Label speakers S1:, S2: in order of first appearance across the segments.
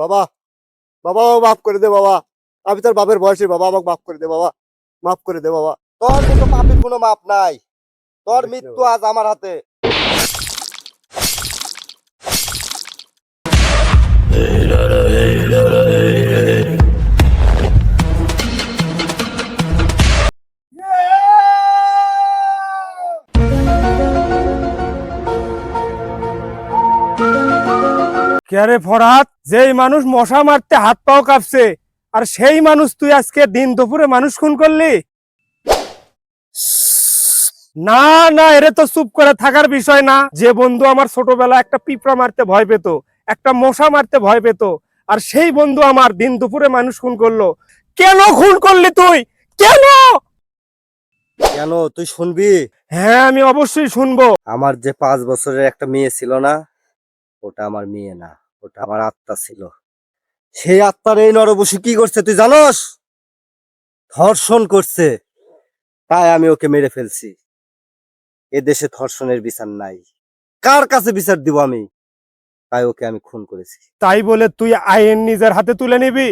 S1: বাবা, বাবা আমাকে মাফ করে দে বাবা। আমি তোর বাপের বয়সী বাবা, আমাকে মাফ করে দে বাবা। মাফ করে দে বাবা।
S2: তোর কিন্তু পাপের কোনো মাপ নাই। তোর মৃত্যু আজ আমার হাতে।
S3: কে রে ফরহাদ, যেই মানুষ মশা মারতে হাত পাও কাঁপছে, আর সেই মানুষ তুই আজকে দিন দুপুরে মানুষ খুন করলি? না না, এরে তো চুপ করে থাকার বিষয় না। যে বন্ধু আমার ছোটবেলা একটা পিঁপড়া মারতে ভয় পেত, একটা মশা মারতে ভয় পেত, আর সেই বন্ধু আমার দিন দুপুরে মানুষ খুন করলো। কেন খুন করলি তুই? কেন?
S2: কেন তুই শুনবি?
S3: হ্যাঁ, আমি অবশ্যই শুনবো।
S2: আমার যে 5 বছরের একটা মেয়ে ছিল না, ওটা আমার মেয়ে না, ওটা আমার আত্মা ছিল। সেই আত্মার এই নরবশী কি করছে তুই জানোস? ধর্ষণ করছে। তাই আমি ওকে মেরে ফেলছি। এ দেশে ধর্ষণের বিচার নাই। কার কাছে বিচার দিব আমি? তাই ওকে আমি খুন করেছি।
S3: তাই বলে তুই আইন নিজের হাতে তুলে নিবি?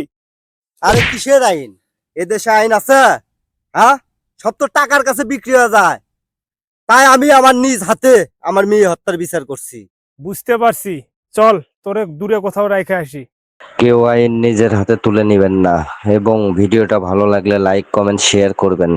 S2: আরে কিসের আইন? এ দেশে আইন আছে? হ্যাঁ, সব তো টাকার কাছে বিক্রি হয়ে যায়। তাই আমি আমার নিজ হাতে আমার মেয়ে হত্যার বিচার করছি।
S3: বুঝতে পারছি, চল তোরে দূরে কোথাও রেখে আসি।
S2: কেউ আইন নিজের হাতে তুলে নেবেন না এবং ভিডিওটা ভালো লাগলে লাইক কমেন্ট শেয়ার করবেন।